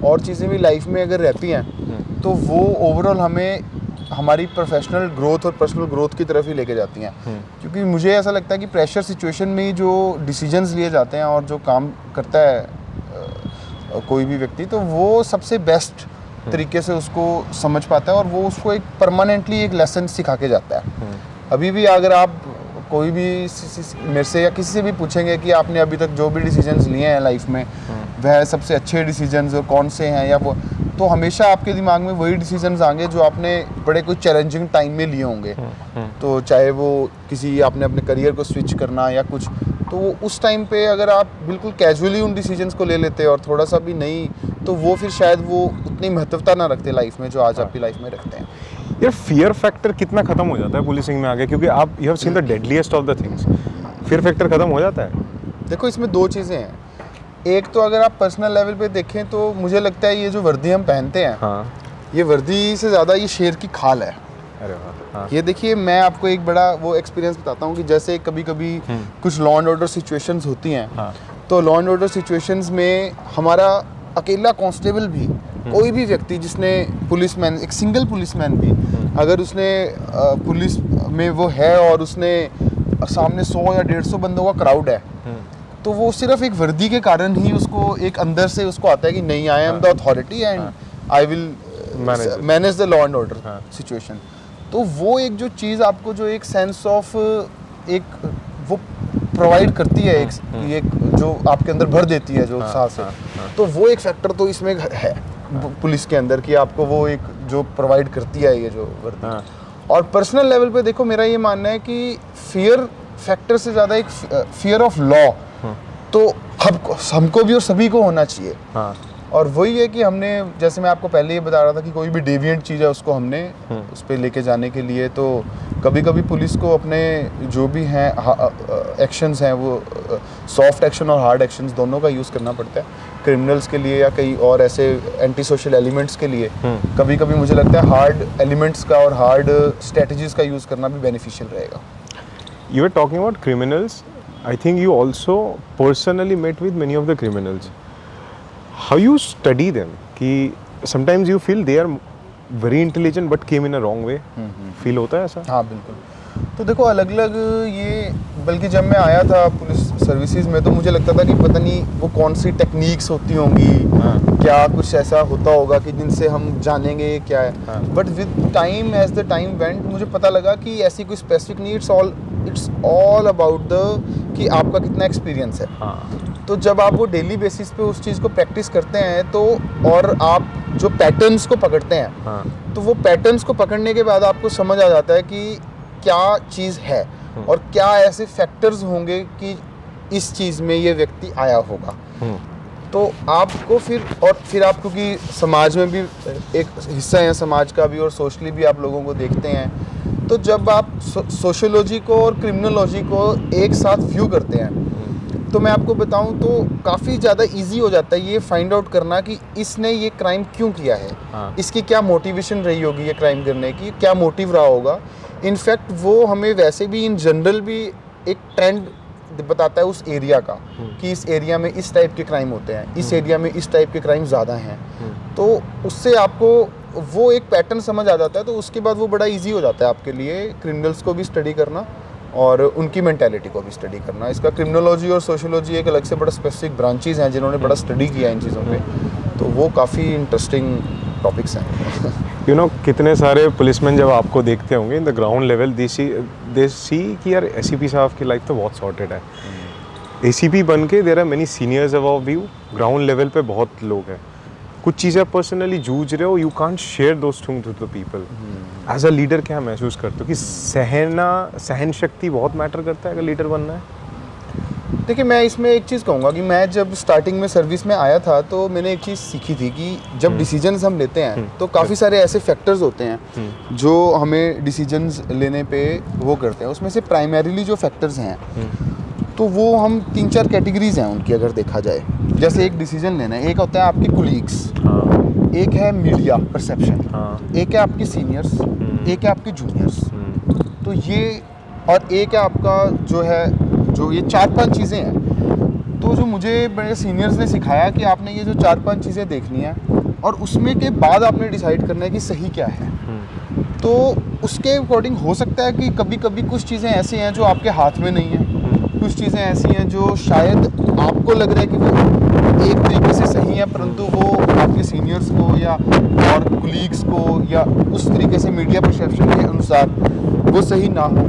और चीज़ें भी लाइफ में अगर रहती हैं तो वो ओवरऑल हमें हमारी प्रोफेशनल ग्रोथ और पर्सनल ग्रोथ की तरफ ही लेके जाती हैं। क्योंकि मुझे ऐसा लगता है कि प्रेशर सिचुएशन में ही जो डिसीजंस लिए जाते हैं और जो काम करता है कोई भी व्यक्ति, तो वो सबसे बेस्ट तरीके से उसको समझ पाता है और वो उसको एक परमानेंटली एक लेसन सिखा के जाता है। अभी भी अगर आप कोई भी मेरे से या किसी से भी पूछेंगे कि आपने अभी तक जो भी डिसीजंस लिए हैं लाइफ में वह सबसे अच्छे डिसीजंस और कौन से हैं, या वो, तो हमेशा आपके दिमाग में वही डिसीजंस आएंगे जो आपने बड़े कुछ चैलेंजिंग टाइम में लिए होंगे। तो चाहे वो किसी आपने अपने करियर को स्विच करना या कुछ, तो वो उस टाइम पे अगर आप बिल्कुल कैजुअली उन डिसीजंस को ले लेते और थोड़ा सा भी नहीं, तो वो फिर शायद वो उतनी महत्वता ना रखते लाइफ में जो आज आपकी लाइफ में रखते हैं। यार फियर फैक्टर कितना खत्म हो जाता है पुलिसिंग में आगे, क्योंकि आप you have seen the deadliest of the things, fear factor खत्म हो जाता है? देखो इसमें दो चीज़ें हैं। एक तो अगर आप पर्सनल लेवल पे देखें तो मुझे लगता है ये जो वर्दी हम पहनते हैं, हाँ। ये वर्दी से ज़्यादा ये शेर की खाल है। अरे वाह। हाँ। ये देखिए, मैं आपको एक बड़ा वो एक्सपीरियंस बताता हूँ कि जैसे कभी कभी कुछ लॉ एंड ऑर्डर सिचुएशंस होती हैं। हाँ। तो लॉ एंड ऑर्डर सिचुएशंस में हमारा अकेला कांस्टेबल भी, कोई भी व्यक्ति जिसने पुलिसमैन, एक सिंगल पुलिसमैन भी अगर उसने पुलिस में वो है और उसने सामने 100 या 150 बंदों का क्राउड है, तो वो सिर्फ एक वर्दी के कारण ही उसको एक अंदर से उसको आता है कि नहीं, I am the authority and I will manage the law and order situation. तो वो एक जो चीज़ आपको जो एक सेंस ऑफ एक वो प्रोवाइड करती है, एक जो आपके अंदर भर देती है जो साहस है, तो वो एक फैक्टर तो इसमें है पुलिस के अंदर कि आपको वो एक जो प्रोवाइड करती है ये जो वर्दी। और पर्सनल लेवल पे देखो, मेरा ये मानना है कि फियर फैक्टर से ज़्यादा एक फियर ऑफ लॉ तो हमको भी और सभी को होना चाहिए। और वही है कि हमने, जैसे मैं आपको पहले ये बता रहा था कि कोई भी डेविएंट चीज़ है उसको हमने उस पर लेके जाने के लिए, तो कभी कभी पुलिस को अपने जो भी हैं एक्शंस हैं वो सॉफ्ट एक्शन और हार्ड एक्शंस दोनों का यूज़ करना पड़ता है। क्रिमिनल्स के लिए या कई और ऐसे एंटी सोशल एलिमेंट्स के लिए कभी कभी मुझे लगता है हार्ड एलिमेंट्स का और हार्ड स्ट्रेटजीज़ का यूज़ करना भी बेनिफिशियल रहेगा। You were talking about criminals. I think you also personally met with many of the criminals. How you study them? कि sometimes you feel they are very intelligent but came in a wrong way. Feel होता है ऐसा? हाँ बिल्कुल। तो देखो अलग अलग ये, बल्कि जब मैं आया था पुलिस सर्विसेज में तो मुझे लगता था कि पता नहीं वो कौन सी टेक्निक्स होती होंगी, क्या कुछ ऐसा होता होगा कि जिनसे हम जानेंगे क्या है। But with time, as the time went, मुझे पता लगा कि ऐसी कोई स्पेसिफिक नहीं, इट्स ऑल अबाउट द कि आपका कितना एक्सपीरियंस है। तो जब आप वो डेली बेसिस पे उस चीज़ को प्रैक्टिस करते हैं तो, और आप जो पैटर्न्स को पकड़ते हैं, तो वो पैटर्न्स को पकड़ने के बाद आपको समझ आ जाता है कि क्या चीज़ है और क्या ऐसे फैक्टर्स होंगे कि इस चीज़ में ये व्यक्ति आया होगा। तो आपको फिर आप, क्योंकि समाज में भी एक हिस्सा है समाज का भी और सोशली भी आप लोगों को देखते हैं, तो जब आप सोशियोलॉजी को और क्रिमिनोलॉजी को एक साथ व्यू करते हैं तो मैं आपको बताऊं तो काफ़ी ज़्यादा इजी हो जाता है ये फाइंड आउट करना कि इसने ये क्राइम क्यों किया है। इसकी क्या मोटिवेशन रही होगी ये क्राइम करने की, क्या मोटिव रहा होगा। इनफैक्ट वो हमें वैसे भी इन जनरल भी एक ट्रेंड बताता है उस एरिया का कि इस एरिया में इस टाइप के क्राइम होते हैं, इस एरिया में इस टाइप के क्राइम ज़्यादा हैं, तो उससे आपको वो एक पैटर्न समझ आ जाता है। तो उसके बाद वो बड़ा इजी हो जाता है आपके लिए क्रिमिनल्स को भी स्टडी करना और उनकी मेंटालिटी को भी स्टडी करना। इसका क्रिमिनोलॉजी और सोशियोलॉजी एक अलग से बड़ा स्पेसिफिक ब्रांचेज हैं जिन्होंने बड़ा स्टडी किया इन चीज़ों पे, तो वो काफ़ी इंटरेस्टिंग टॉपिक्स हैं। यू नो कितने सारे पुलिसमैन जब आपको देखते होंगे इन द ग्राउंड लेवल दे सी कि यार एसीपी साहब की लाइफ तो बहुत सॉर्टेड है। एसीपी बन के there are many seniors above you, ground level पे बहुत लोग हैं, कुछ चीज़ें पर्सनली जूझ रहे हो, you can't share those things with the people. As a leader क्या महसूस करते हो कि सहन शक्ति बहुत मैटर करता है अगर लीडर बनना है? देखिए, मैं इसमें एक चीज़ कहूँगा कि मैं जब स्टार्टिंग में सर्विस में आया था तो मैंने एक चीज़ सीखी थी कि जब डिसीजंस हम लेते हैं तो काफ़ी सारे ऐसे फैक्टर्स होते हैं जो हमें डिसीजंस लेने पे वो करते हैं। उसमें से प्राइमरीली जो फैक्टर्स हैं तो वो हम 3-4 कैटेगरीज हैं उनकी अगर देखा जाए। जैसे एक डिसीजन लेना है, एक होता है आपके कोलीग्स, एक है मीडिया परसेप्शन, एक है आपके सीनियर्स, एक है आपके जूनियर्स, तो ये और एक है आपका जो ये 4-5 चीज़ें हैं। तो जो मुझे मेरे सीनियर्स ने सिखाया कि आपने ये जो 4-5 चीज़ें देखनी है और उसमें के बाद आपने डिसाइड करना है कि सही क्या है। तो उसके अकॉर्डिंग हो सकता है कि कभी कभी कुछ चीज़ें ऐसी हैं जो आपके हाथ में नहीं हैं, कुछ चीज़ें ऐसी हैं जो शायद आपको लग रहा है कि वो एक तरीके से सही है परंतु वो आपके सीनियर्स को या और कुलीग्स को या उस तरीके से मीडिया परसेप्शन के अनुसार वो सही ना हो।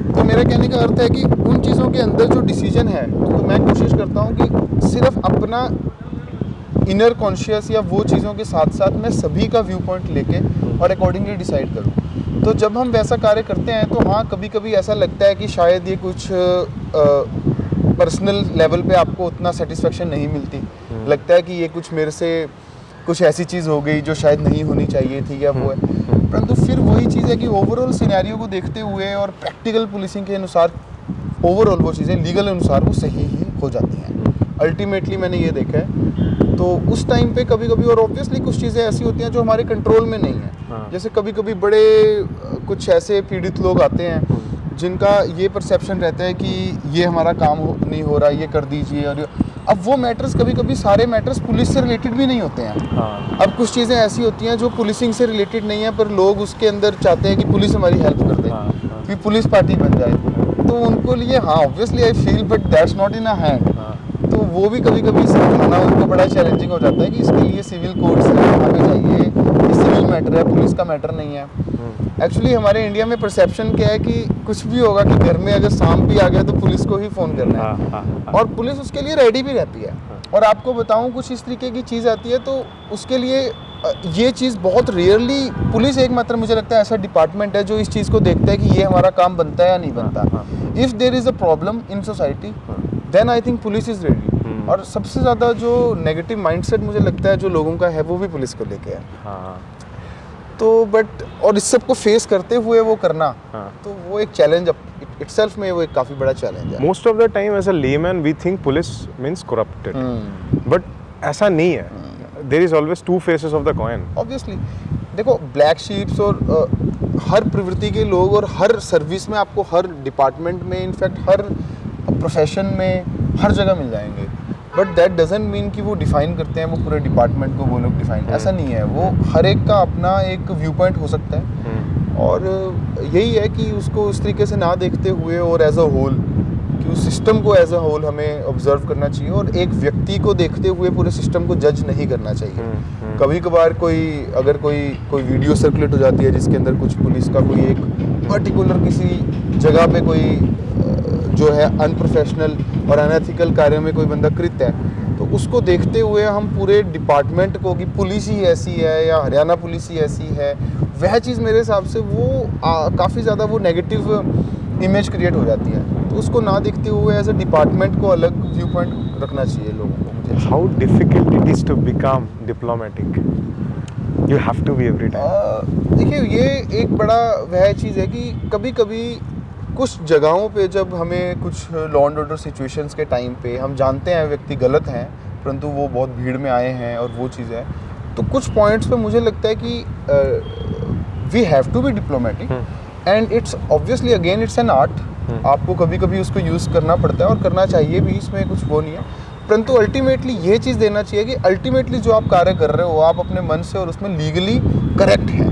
तो मेरे कहने का अर्थ है कि उन चीज़ों के अंदर जो डिसीजन है तो मैं कोशिश करता हूँ कि सिर्फ अपना इनर कॉन्शियस या वो चीज़ों के साथ साथ मैं सभी का व्यू पॉइंट लेके और अकॉर्डिंगली डिसाइड करूँ। तो जब हम वैसा कार्य करते हैं तो हाँ, कभी कभी ऐसा लगता है कि शायद ये कुछ पर्सनल लेवल पे आपको उतना सेटिस्फेक्शन नहीं मिलती, लगता है कि ये कुछ मेरे से कुछ ऐसी चीज़ हो गई जो शायद नहीं होनी चाहिए थी या वो है। परंतु फिर वही चीज़ है कि ओवरऑल सिनेरियो को देखते हुए और प्रैक्टिकल पुलिसिंग के अनुसार ओवरऑल वो चीज़ें लीगल अनुसार वो सही ही हो जाती हैं अल्टीमेटली, मैंने ये देखा है। तो उस टाइम पे कभी कभी और ऑब्वियसली कुछ चीज़ें ऐसी होती हैं जो हमारे कंट्रोल में नहीं है। जैसे कभी कभी बड़े कुछ ऐसे पीड़ित लोग आते हैं जिनका ये परसेप्शन रहता है कि ये हमारा काम नहीं हो रहा, ये कर दीजिए। और अब वो मैटर्स कभी कभी सारे मैटर्स पुलिस से रिलेटेड भी नहीं होते हैं। अब कुछ चीज़ें ऐसी होती हैं जो पुलिसिंग से रिलेटेड नहीं है पर लोग उसके अंदर चाहते हैं कि पुलिस हमारी हेल्प कर दे, कि पुलिस पार्टी बन जाए। तो उनको लिए हाँ obviously I feel but that's not in a hand. तो वो भी कभी कभी समझाना उनको बड़ा चैलेंजिंग हो जाता है कि इसके लिए सिविल कोर्ट्स आगे जाइए, ये सिविल मैटर है, पुलिस का मैटर नहीं है। एक्चुअली हमारे इंडिया में परसेप्शन क्या है कि कुछ भी होगा कि घर में अगर सांप भी आ गया तो पुलिस को ही फ़ोन करना है और पुलिस उसके लिए रेडी भी रहती है। और आपको बताऊं कुछ इस तरीके की चीज़ आती है तो उसके लिए ये चीज़ बहुत रेयरली, पुलिस एकमात्र मुझे लगता है ऐसा डिपार्टमेंट है जो इस चीज़ को देखता है कि ये हमारा काम बनता है या नहीं बनता। If there is a problem in society then I think police is ready. और सबसे ज़्यादा जो नेगेटिव माइंडसेट मुझे लगता है जो लोगों का है वो भी पुलिस को लेके है। तो बट और इस सब को फेस करते हुए वो करना तो वो एक चैलेंज इटसेल्फ में वो एक काफ़ी बड़ा चैलेंज है। Most of the time as a layman we think police means corrupted, but ऐसा नहीं है। There is always two faces of the coin. Obviously देखो, ब्लैक शीप्स और हर प्रवृत्ति के लोग और हर सर्विस में आपको हर डिपार्टमेंट में इनफैक्ट हर प्रोफेशन में हर जगह मिल जाएंगे। बट दैट डजंट मीन कि वो डिफाइन करते हैं वो पूरे डिपार्टमेंट को वो लोग डिफाइन, ऐसा नहीं है। वो हर एक का अपना एक व्यू पॉइंट हो सकता है और यही है कि उसको उस तरीके से ना देखते हुए और एज अ होल कि उस सिस्टम को एज अ होल हमें ऑब्जर्व करना चाहिए और एक व्यक्ति को देखते हुए पूरे सिस्टम को जज नहीं करना चाहिए। कभी कभार अगर कोई वीडियो सर्कुलेट हो जाती है जिसके अंदर कुछ पुलिस का कोई एक पर्टिकुलर किसी जगह पे कोई जो है अनप्रोफेशनल और अनएथिकल कार्यों में कोई बंदा कृत है तो उसको देखते हुए हम पूरे डिपार्टमेंट को कि पुलिस ही ऐसी है या हरियाणा पुलिस ही ऐसी है, वह चीज़ मेरे हिसाब से वो काफ़ी ज़्यादा वो नेगेटिव इमेज क्रिएट हो जाती है। तो उसको ना देखते हुए एज अ डिपार्टमेंट को अलग व्यू पॉइंट रखना चाहिए लोगों को। How difficult it is to become diplomatic? You have to be every time. देखिए, ये एक बड़ा वह चीज़ है कि कभी कभी कुछ जगहों पे जब हमें कुछ लॉ एंड ऑर्डर सिचुएशंस के टाइम पे हम जानते हैं व्यक्ति गलत हैं परंतु वो बहुत भीड़ में आए हैं और वो चीज़ है, तो कुछ पॉइंट्स पे मुझे लगता है कि we have to be diplomatic and it's obviously again it's an art आपको कभी कभी उसको यूज़ करना पड़ता है और करना चाहिए भी, इसमें कुछ वो नहीं है। परंतु अल्टीमेटली ये चीज़ देना चाहिए कि अल्टीमेटली जो आप कार्य कर रहे हो आप अपने मन से और उसमें लीगली करेक्ट हैं,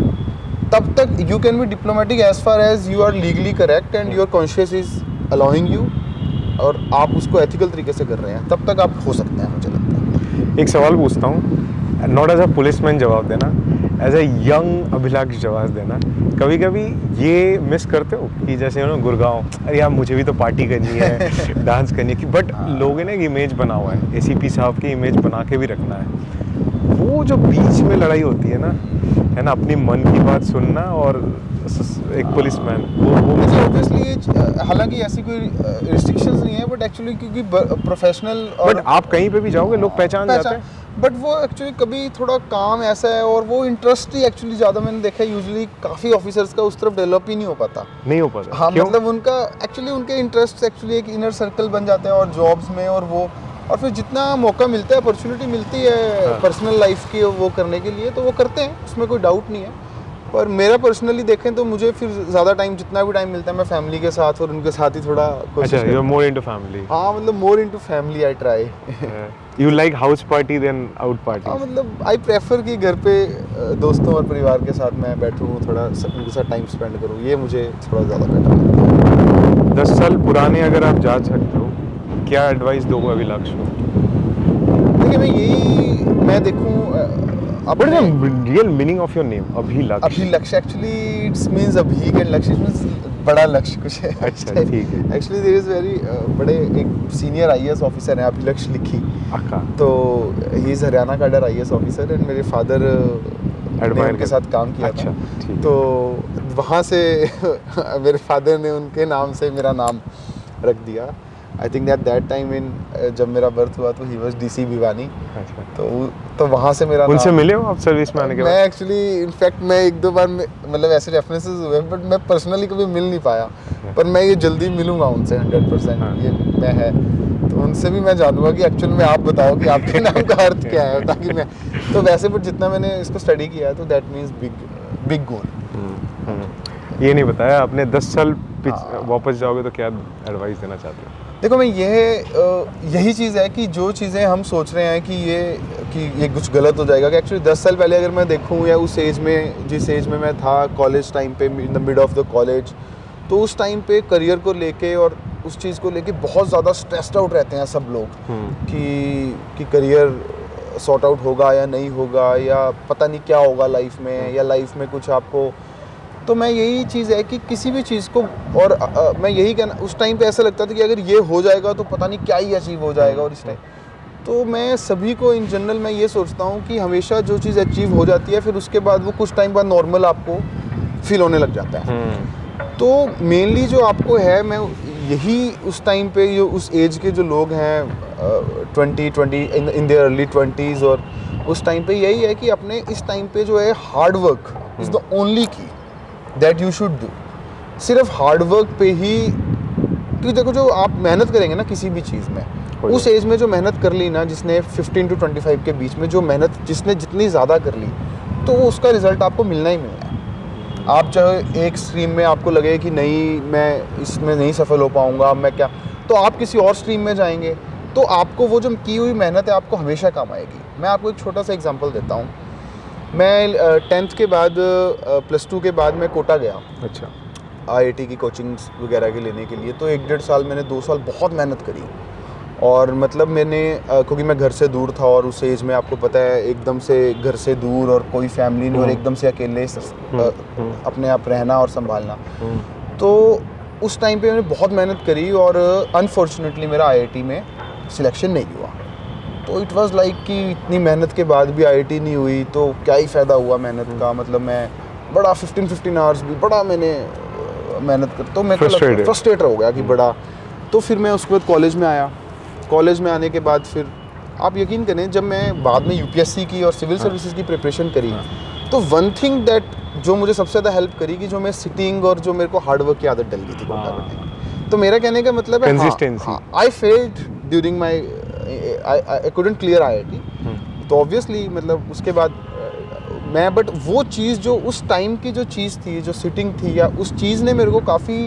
तब तक you can be diplomatic as far as you are legally correct and your conscious is allowing you, और आप उसको एथिकल तरीके से कर रहे हैं, तब तक आप हो सकते हैं, मुझे लगता है। एक सवाल पूछता हूँ, नॉट एज अ पुलिसमैन जवाब देना, एज अ यंग अभिलाष जवाब देना। कभी कभी ये मिस करते हो कि जैसे ना गुड़गांव, अरे यार मुझे भी तो पार्टी करनी है, डांस करनी है, बट लोगों ने एक इमेज बना हुआ है, एसीपी साहब की इमेज बना के भी रखना है। वो जो बीच में लड़ाई होती है ना, अपनी मन की बात सुनना और एक पुलिसमैन, वो ऑब्वियसली हालांकि ऐसी कोई रिस्ट्रिक्शंस नहीं है, बट एक्चुअली क्योंकि प्रोफेशनल, बट आप कहीं पे भी जाओगे लोग पहचान जाते हैं, बट वो एक्चुअली कभी थोड़ा काम ऐसा है और वो इंटरेस्ट ही एक्चुअली ज़्यादा मैंने देखा है यूजुअली काफ़ी ऑफिसर्स का उस तरफ डेवलप ही नहीं हो पाता। हाँ, क्यों? मतलब उनका एक्चुअली उनके इंटरेस्ट एक्चुअली एक इनर सर्कल बन जाते हैं और जॉब्स में, और वो और फिर जितना मौका मिलता है, अपॉर्चुनिटी मिलती है पर्सनल लाइफ की वो करने के लिए, तो वो करते हैं, उसमें कोई डाउट नहीं है। पर मेरा पर्सनली देखें तो मुझे फिर ज़्यादा टाइम, जितना भी टाइम मिलता है, मैं फैमिली के साथ और उनके साथ ही थोड़ा अच्छा, you are more into family. हाँ, मतलब more into family I try. You like house party then out party? हाँ, मतलब आई प्रेफर कि घर पे दोस्तों और परिवार के साथ मैं बैठूँ, थोड़ा उनके साथ टाइम स्पेंड करूँ, ये मुझे थोड़ा ज़्यादा बेटर लगता है। 10 साल पुराने अगर आप जा सकते हो, क्या एडवाइस दोगे अभिलाष को? देखिए मैं देखूँ What is the real meaning of your name? Abhilash? अभिलक्ष्य एक्चुअली इट्स मींस अभी के लक्ष्य मींस बड़ा लक्ष्य कुछ है। अच्छा, ठीक है। एक्चुअली देयर इज वेरी बड़े एक सीनियर आईएएस ऑफिसर है अभिलक्ष्य लिखी, तो he is Haryana cadre IAS officer and मेरे फादर ने उनके साथ काम किया था, तो वहाँ से मेरे फादर ने उनके नाम से मेरा नाम रख दिया। आई थिंक दैट टाइम इन जब मेरा बर्थ हुआ तो ही वाज डीसी भिवानी। अच्छा। तो वहाँ से मेरा उनसे मिले हो आप सर्विस में आने के बाद? मैं एक्चुअली इनफैक्ट मैं एक दो बार मतलब ऐसे रेफरेंसेस हुए, बट मैं पर्सनली कभी मिल नहीं पाया, पर मैं ये जल्दी मिलूंगा उनसे 100%। ये मैं है तो उनसे भी मैं जानूंगा कि एक्चुअल में आप बताओ कि आपके नाम का अर्थ क्या है, ताकि मैं तो वैसे बट जितना मैंने इसको स्टडी किया है तो दैट मीन्स बिग गोल। ये नहीं बताया आपने। 10 साल वापस जाओगे तो क्या एडवाइस देना चाहते हो? देखो मैं यही चीज़ है कि जो चीज़ें हम सोच रहे हैं कि ये कुछ गलत हो जाएगा, कि एक्चुअली 10 साल पहले अगर मैं देखूं या उस एज में, जिस एज में मैं था कॉलेज टाइम पे, in the mid of the college, तो उस टाइम पे करियर को लेके और उस चीज़ को लेके बहुत ज़्यादा स्ट्रेस्ड आउट रहते हैं सब लोग कि करियर सॉर्ट आउट होगा या नहीं होगा, या पता नहीं क्या होगा लाइफ में, या लाइफ में कुछ आपको। तो मैं यही चीज़ है कि किसी भी चीज़ को, और मैं यही कहना, उस टाइम पे ऐसा लगता था कि अगर ये हो जाएगा तो पता नहीं क्या ही अचीव हो जाएगा, और इस टाइम तो मैं सभी को इन जनरल मैं ये सोचता हूँ कि हमेशा जो चीज़ अचीव हो जाती है फिर उसके बाद वो कुछ टाइम बाद नॉर्मल आपको फील होने लग जाता है। तो मेनली जो आपको है, मैं यही उस टाइम पे जो उस एज के जो लोग हैं 20 इन देयर अर्ली 20s, और उस टाइम पे यही है कि अपने इस टाइम पे जो है hard work is the only की दैट यू शुड डू। सिर्फ हार्ड वर्क पे ही, क्योंकि देखो जो आप मेहनत करेंगे ना किसी भी चीज़ में, उस एज में जो मेहनत कर ली ना, जिसने 15 to 25 के बीच में जो मेहनत जिसने जितनी ज़्यादा कर ली, तो उसका रिज़ल्ट आपको मिलना ही मिलना है। आप चाहे एक स्ट्रीम में आपको लगे कि नहीं मैं इसमें नहीं सफल हो पाऊँगा, मैं क्या, तो आप किसी और स्ट्रीम में जाएंगे तो आपको वो जो की हुई मेहनत है आपको हमेशा काम आएगी। मैं आपको एक छोटा सा एग्जांपल देता हूँ। मैं 10th के बाद +2 के बाद मैं कोटा गया। अच्छा। IIT की कोचिंग्स वगैरह के लेने के लिए, तो 1-1.5 साल मैंने 2 साल बहुत मेहनत करी, और मतलब मैंने क्योंकि मैं घर से दूर था, और उस एज में आपको पता है एकदम से घर से दूर और कोई फैमिली नहीं, और एकदम से अकेले अपने आप रहना और संभालना, तो उस टाइम पे मैंने बहुत मेहनत करी, और अनफॉर्चुनेटली मेरा IIT में सिलेक्शन नहीं हुआ। तो इट वाज लाइक कि इतनी मेहनत के बाद भी IIT नहीं हुई तो क्या ही फ़ायदा हुआ मेहनत का। मतलब मैं बड़ा 15 आवर्स भी बड़ा मैंने मेहनत कर, तो मैं फ्रस्ट्रेट हो गया कि बड़ा। तो फिर मैं उसके बाद कॉलेज में आया। कॉलेज में आने के बाद फिर आप यकीन करें, जब मैं बाद में UPSC की और सिविल सर्विसेज की प्रिपरेशन करी, तो वन थिंग दैट जो मुझे सबसे ज़्यादा हेल्प करी कि जो मैं सिटिंग और जो मेरे को हार्ड वर्क की आदत डल गई थी। तो मेरा कहने का मतलब है I failed during my I couldn't clear IIT। तो ऑब्वियसली मतलब उसके बाद मैं बट वो चीज़ जो उस टाइम की जो चीज़ थी, जो सिटिंग थी, या उस चीज़ ने मेरे को काफ़ी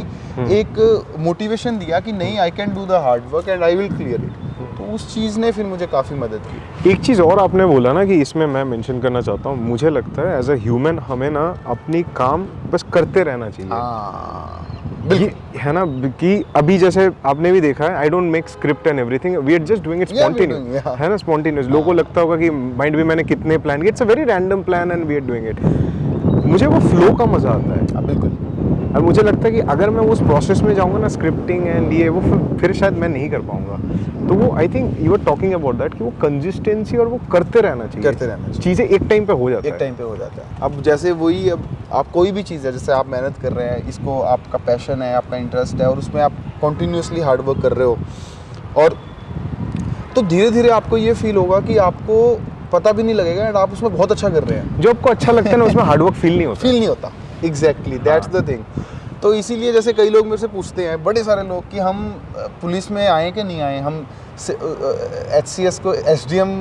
एक मोटिवेशन दिया कि नहीं, I can do the hard work and I will clear it. तो उस चीज़ ने फिर मुझे काफ़ी मदद की। एक चीज़ और आपने बोला ना कि इसमें मैं मेंशन करना चाहता हूँ, मुझे लगता है एज अ ह्यूमन हमें ना अपनी काम बस करते रहना चाहिए। हाँ ये है ना कि अभी जैसे आपने भी देखा है, I don't make script and everything, we are just doing it spontaneous, है ना, स्पॉन्टेनियस। लोगों को लगता होगा कि माइंड भी मैंने कितने प्लान किए, it's a very random plan and we are doing it. मुझे वो फ्लो का मज़ा आता है। बिल्कुल। और मुझे लगता है कि अगर मैं उस प्रोसेस में जाऊंगा ना, स्क्रिप्टिंग एंड ये वो, फिर शायद मैं नहीं कर पाऊंगा। तो वो I think you are talking about that कि वो कंसिस्टेंसी और वो करते रहना चाहिए, करते रहना चाहिए। चीज़ें एक टाइम पे हो जाता है, एक टाइम पे हो जाता है। अब जैसे वही, अब आप कोई भी चीज़ है, जैसे आप मेहनत कर रहे हैं, इसको आपका पैशन है, आपका इंटरेस्ट है, और उसमें आप कॉन्टीन्यूसली हार्ड वर्क कर रहे हो, और तो धीरे धीरे आपको ये फील होगा कि आपको पता भी नहीं लगेगा एंड आप उसमें बहुत अच्छा कर रहे हैं। जो आपको अच्छा लगता है ना उसमें हार्डवर्क फील नहीं होता। फील नहीं होता, एग्जैक्टली, दैट्स द थिंग। तो इसीलिए जैसे कई लोग मेरे से पूछते हैं, बड़े सारे लोग, कि हम पुलिस में आए कि नहीं आए, हम HCS को, SDM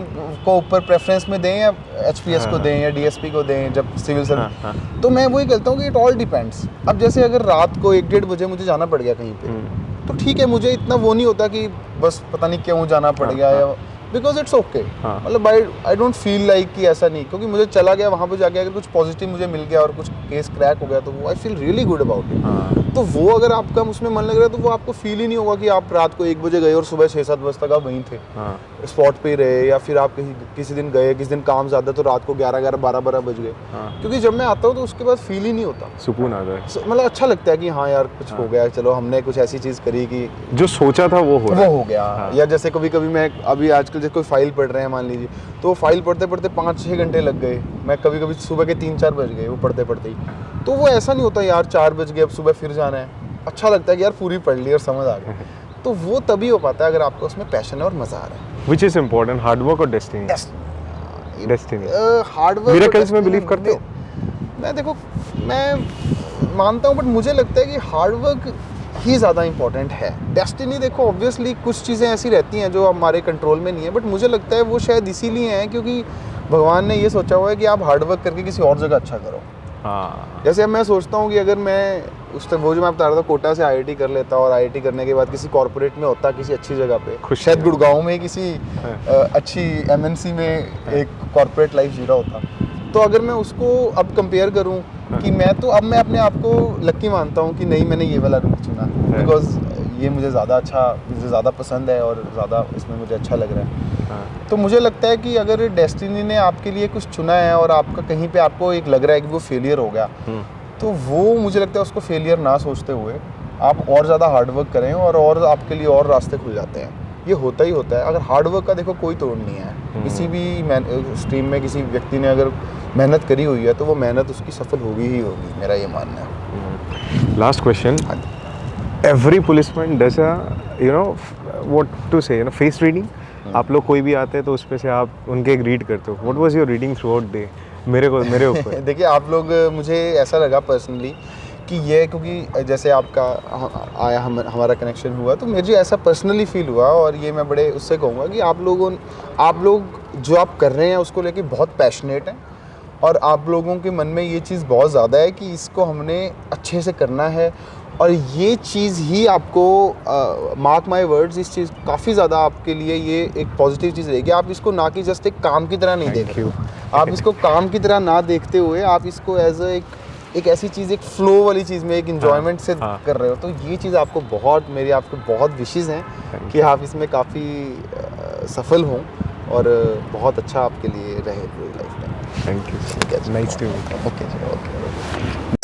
को ऊपर प्रेफरेंस में दें या HPS को दें या DSP को दें जब सिविल सर्विस। तो मैं वही कहता हूँ कि इट ऑल डिपेंड्स। अब जैसे अगर रात को 1-1:30 बजे मुझे जाना पड़ गया कहीं पे, तो ठीक है, मुझे इतना वो नहीं होता कि बस पता नहीं क्यों जाना पड़ गया, या बिकॉज इट्स ओके, मतलब आई डोंट फील लाइक कि ऐसा नहीं, क्योंकि मुझे चला गया वहाँ पे जाके, अगर कुछ पॉजिटिव मुझे मिल गया और कुछ केस क्रैक हो गया, तो वो I feel really good about it. तो वो अगर आपका उसमें मन लग रहा है, तो वो आपको फील ही नहीं होगा कि आप रात को 1 बजे गए और सुबह 6-7 बजे तक आप वहीं थे, स्पॉट पे ही रहे, या फिर आप किसी दिन गए, किसी दिन काम ज़्यादा, तो रात को 11-11, 12-12 बज गए। क्योंकि जब मैं आता हूँ तो उसके बाद फील ही नहीं होता, सुकून आता है, मतलब अच्छा लगता है कि हाँ यार कुछ हो गया, चलो हमने कुछ ऐसी चीज़ करी कि जो सोचा था वो हो गया। या जैसे कभी कभी मैं अभी आजकल जैसे कोई फाइल पढ़ रहे हैं मान लीजिए, तो फाइल पढ़ते पढ़ते 5-6 घंटे लग गए, मैं कभी कभी सुबह के 3-4 बज गए वो पढ़ते पढ़ते ही। तो वो ऐसा नहीं होता यार 4 बज गए अब सुबह फिर जाना है, अच्छा लगता है कि यार पूरी पढ़ ली और समझ आ गई। तो वो तभी हो पाता है अगर आपको उसमें पैशन है और मजा आ रहा है। Which is important, hard work और डेस्टिनी? हार्ड वर्क, मिरेकल्स में बिलीव करते हो? मैं मानता हूँ, बट मुझे लगता है कि हार्ड वर्क ही ज़्यादा इंपॉर्टेंट है। डेस्टिनी देखो, ऑब्वियसली कुछ चीज़ें ऐसी रहती हैं जो हमारे कंट्रोल में नहीं है, बट मुझे लगता है वो शायद इसीलिए है क्योंकि भगवान ने ये सोचा हुआ है कि आप हार्ड वर्क करके किसी और जगह अच्छा करो। जैसे अब मैं सोचता हूँ कि अगर मैं वो जो मैं बता रहा था, कोटा से IIT कर लेता और IIT करने के बाद किसी कॉर्पोरेट में होता, किसी अच्छी जगह पे, शायद गुड़गांव में किसी अच्छी MNC में एक कॉर्पोरेट लाइफ जी रहा होता, तो अगर मैं उसको अब कंपेयर करूं कि मैं अपने आप को लक्की मानता हूं कि नहीं, मैंने ये वाला रूट चुना बिकॉज ये मुझे ज़्यादा पसंद है और ज़्यादा इसमें मुझे अच्छा लग रहा है। तो मुझे लगता है कि अगर डेस्टिनी ने आपके लिए कुछ चुना है और आपका कहीं पे आपको एक लग रहा है कि वो फेलियर हो गया, तो वो मुझे लगता है उसको फेलियर ना सोचते हुए आप और ज़्यादा हार्ड वर्क करें और आपके लिए और रास्ते खुल जाते हैं। ये होता ही होता है। अगर हार्ड वर्क का देखो कोई तोड़ नहीं है, किसी भी स्ट्रीम में किसी व्यक्ति ने अगर मेहनत करी हुई है तो वो मेहनत उसकी सफल होगी ही होगी, मेरा ये मानना है। Last question, every policeman does what to say face reading. आप लोग कोई भी आते हैं तो उस पे से आप उनके एक रीड करते हो, what was your reading through out day? मेरे ऊपर देखिए आप लोग, मुझे ऐसा लगा पर्सनली कि ये, क्योंकि जैसे आपका आया हमारा कनेक्शन हुआ, तो मुझे ऐसा पर्सनली फील हुआ, और ये मैं बड़े उससे कहूँगा कि आप लोग जो आप कर रहे हैं उसको लेके बहुत पैशनेट हैं, और आप लोगों के मन में ये चीज़ बहुत ज़्यादा है कि इसको हमने अच्छे से करना है, और ये चीज़ ही आपको, मार्क माय वर्ड्स, इस चीज़ काफ़ी ज़्यादा आपके लिए ये एक पॉजिटिव चीज़ रहेगी। आप इसको ना कि जस्ट एक काम की तरह नहीं देख रहे हो, आप इसको काम की तरह ना देखते हुए आप इसको एज एक ऐसी चीज़, एक फ्लो वाली चीज़ में, एक इन्जॉयमेंट से कर रहे हो। तो ये चीज़ आपको आपको बहुत विशेज़ हैं कि आप इसमें काफ़ी सफल हों और बहुत अच्छा आपके लिए रहे पूरी लाइफ में। Thank you, nice to meet. Okay.